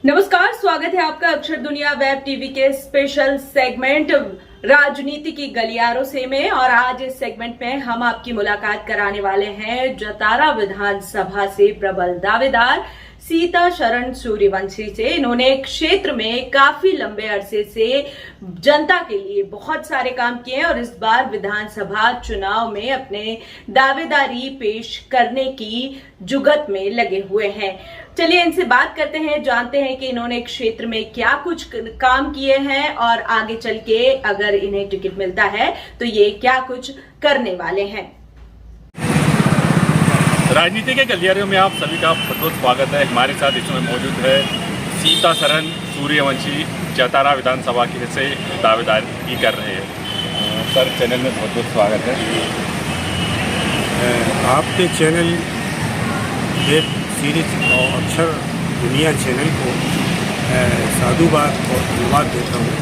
नमस्कार, स्वागत है आपका अक्षर दुनिया वेब टीवी के स्पेशल सेगमेंट राजनीति की गलियारों से में। और आज इस सेगमेंट में हम आपकी मुलाकात कराने वाले हैं जतारा विधानसभा से प्रबल दावेदार सीताशरण सूर्यवंशी से। इन्होंने क्षेत्र में काफी लंबे अरसे से जनता के लिए बहुत सारे काम किए हैं और इस बार विधानसभा चुनाव में अपने दावेदारी पेश करने की जुगत में लगे हुए हैं। चलिए इनसे बात करते हैं, जानते हैं कि इन्होंने क्षेत्र में क्या कुछ काम किए हैं और आगे चल के अगर इन्हें टिकट मिलता है तो ये क्या कुछ करने वाले हैं। राजनीति के गलियारों में आप सभी का बहुत स्वागत है। हमारे साथ इस समय मौजूद है सीताशरण सूर्यवंशी, जतारा विधानसभा के से दावेदारी कर रहे हैं। सर, चैनल में बहुत बहुत स्वागत है। आपके चैनल वेब सीरीज और अक्षर दुनिया चैनल को साधुवाद और धन्यवाद देता हूँ।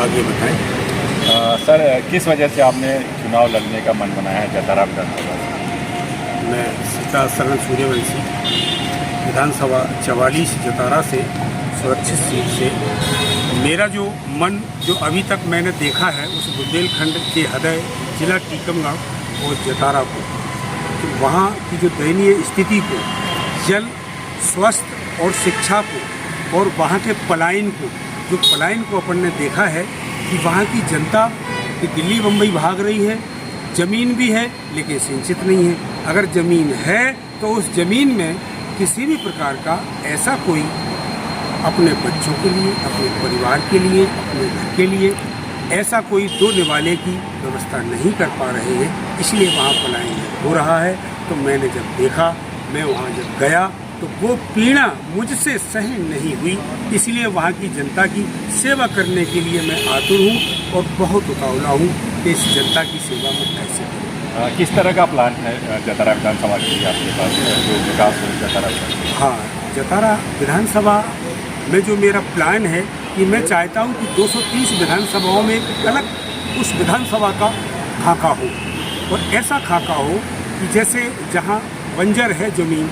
आगे बताएं। सर, किस वजह से आपने चुनाव लड़ने का मन बनाया है जतारा विधानसभा? मैं सीताशरण सूर्यवंशी विधानसभा 44 जतारा से सुरक्षित सीट से, मेरा जो मन जो अभी तक मैंने देखा है उस बुंदेलखंड के हृदय जिला टीकमगढ़ और जतारा को, तो वहाँ की जो दयनीय स्थिति को, जल, स्वास्थ्य और शिक्षा को और वहाँ के पलायन को अपन ने देखा है कि वहाँ की जनता कि दिल्ली बम्बई भाग रही है। ज़मीन भी है लेकिन सिंचित नहीं है। अगर ज़मीन है तो उस ज़मीन में किसी भी प्रकार का ऐसा कोई अपने बच्चों के लिए, अपने परिवार के लिए, अपने घर के लिए ऐसा कोई दो निवाले की व्यवस्था नहीं कर पा रहे हैं। इसलिए वहाँ पलायन हो रहा है। तो मैंने जब देखा, मैं वहाँ जब गया तो वो पीड़ा मुझसे सहन नहीं हुई। इसलिए वहाँ की जनता की सेवा करने के लिए मैं आतुर हूँ और बहुत उतावला हूँ कि इस जनता की सेवा में कैसे करूँ। किस तरह का प्लान है जतारा विधानसभा के लिए आपके पास, जो विकास हो जतारा? हाँ, जतारा विधानसभा में जो मेरा प्लान है कि मैं चाहता हूँ कि 230 विधानसभाओं में एक अलग उस विधानसभा का खाका हो, और ऐसा खाका हो कि जैसे जहाँ बंजर है ज़मीन,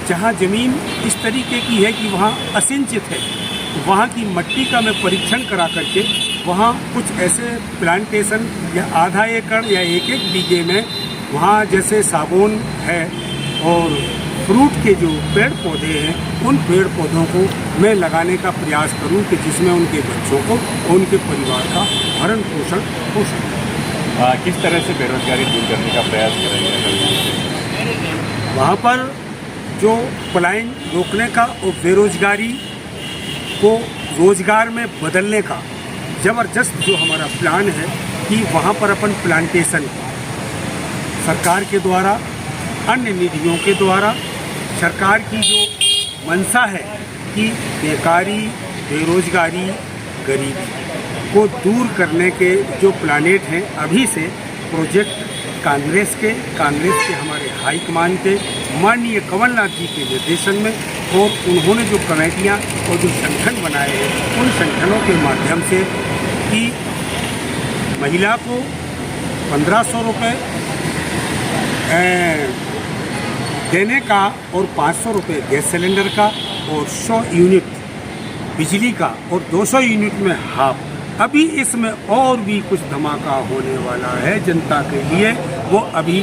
जहाँ ज़मीन इस तरीके की है कि वहाँ असिंचित है, तो वहाँ की मिट्टी का मैं परीक्षण करा करके वहाँ कुछ ऐसे प्लांटेशन या आधा एकड़ या एक बीघे में वहाँ जैसे सागौन है और फ्रूट के जो पेड़ पौधे हैं, उन पेड़ पौधों को मैं लगाने का प्रयास करूं कि जिसमें उनके बच्चों को और उनके परिवार का भरण पोषण हो सके। किस तरह से बेरोजगारी दूर करने का प्रयास करेंगे? वहाँ पर जो पलायन रोकने का और बेरोजगारी को रोजगार में बदलने का ज़बरदस्त जो हमारा प्लान है कि वहाँ पर अपन प्लांटेशन सरकार के द्वारा, अन्य निधियों के द्वारा, सरकार की जो मंशा है कि बेकारी, बेरोजगारी, गरीबी को दूर करने के जो प्लानेट हैं, अभी से प्रोजेक्ट कांग्रेस के हमारे हाईकमान के माननीय कमलनाथ जी के निर्देशन में, और उन्होंने जो कमेटियां और जो संगठन बनाए हैं, उन संगठनों के माध्यम से कि महिला को 1500 रुपये देने का और 500 रुपये गैस सिलेंडर का और 100 यूनिट बिजली का और 200 यूनिट में हाफ। अभी इसमें और भी कुछ धमाका होने वाला है जनता के लिए, वो अभी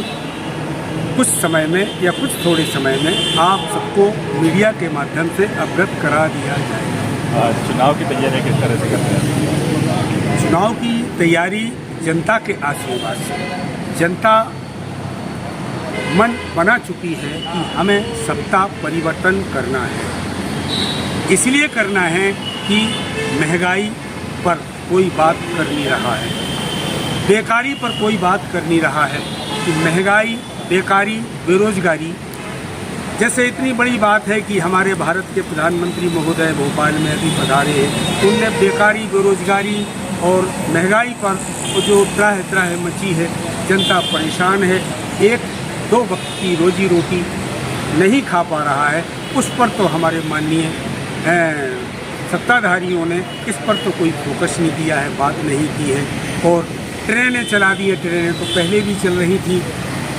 कुछ समय में या कुछ थोड़े समय में आप सबको मीडिया के माध्यम से अवगत करा दिया जाएगा। चुनाव की तैयारी किस तरह से करते हैं? चुनाव की तैयारी जनता के आशीर्वाद से, जनता मन बना चुकी है कि हमें सत्ता परिवर्तन करना है। इसलिए करना है कि महंगाई पर कोई बात कर नहीं रहा है, बेकारी पर कोई बात कर नहीं रहा है कि महंगाई, बेकारी, बेरोजगारी जैसे इतनी बड़ी बात है कि हमारे भारत के प्रधानमंत्री महोदय भोपाल में अभी पधारे हैं। उनने बेकारी, बेरोजगारी और महंगाई पर जो त्राह मची है, जनता परेशान है, एक दो वक्त की रोजी रोटी नहीं खा पा रहा है, उस पर तो हमारे माननीय सत्ताधारियों ने इस पर तो कोई फोकस नहीं किया है, बात नहीं की है। और ट्रेनें चला दी है, ट्रेनें तो पहले भी चल रही थी,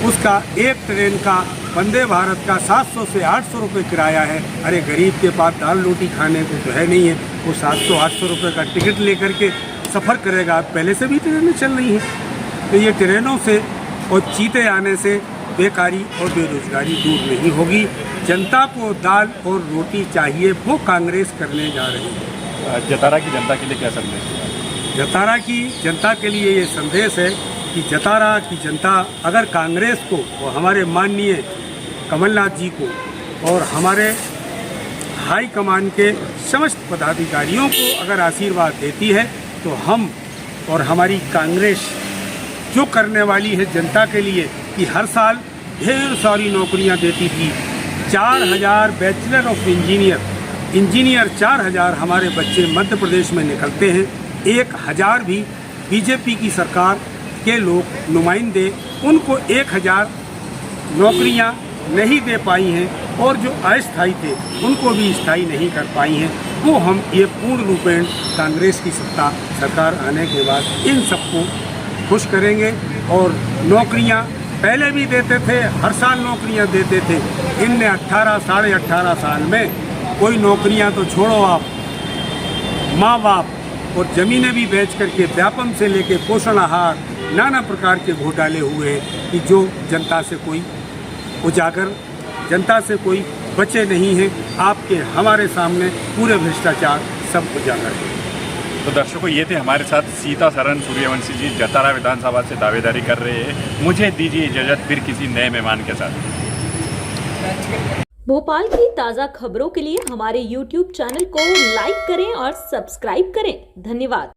उसका एक ट्रेन का वंदे भारत का 700 से 800 रुपये किराया है। अरे गरीब के पास दाल रोटी खाने को तो है नहीं है, वो 700-800 रुपये का टिकट लेकर के सफ़र करेगा। पहले से भी ट्रेनें चल रही हैं, तो ये ट्रेनों से और चीते आने से बेकारी और बेरोजगारी दूर नहीं होगी। जनता को दाल और रोटी चाहिए, वो कांग्रेस करने जा रही है। जतारा की जनता के लिए क्या संदेश है? जतारा की जनता के लिए ये संदेश है कि जतारा की जनता अगर कांग्रेस को और हमारे माननीय कमलनाथ जी को और हमारे हाई कमान के समस्त पदाधिकारियों को अगर आशीर्वाद देती है, तो हम और हमारी कांग्रेस जो करने वाली है जनता के लिए कि हर साल ढेर सारी नौकरियां देती थी। 4000 बैचलर ऑफ इंजीनियर 4000 हमारे बच्चे मध्य प्रदेश में निकलते हैं। 1000 भी बीजेपी की सरकार के लोग नुमाइंदे, उनको 1000 नौकरियां नहीं दे पाई हैं, और जो अस्थायी थे उनको भी स्थायी नहीं कर पाई हैं। वो हम ये पूर्ण रूपेण कांग्रेस की सरकार आने के बाद इन सबको खुश करेंगे। और नौकरियां पहले भी देते थे, हर साल नौकरियां देते थे। इनने 18 साढ़े 18 साल में कोई नौकरियां तो छोड़ो आप, माँ बाप और ज़मीनें भी बेच करके व्यापम से लेके पोषण आहार नाना प्रकार के घोटाले हुए हैं कि जो जनता से कोई उजागर, जनता से कोई बचे नहीं है। आपके हमारे सामने पूरे भ्रष्टाचार सब उजागर है। तो दर्शकों, ये थे हमारे साथ सीतासरन सूर्यवंशी जी, जतारा विधानसभा से दावेदारी कर रहे हैं। मुझे दीजिए इजाज़त फिर किसी नए मेहमान के साथ। भोपाल की ताज़ा खबरों के लिए हमारे YouTube चैनल को लाइक करें और सब्सक्राइब करें। धन्यवाद।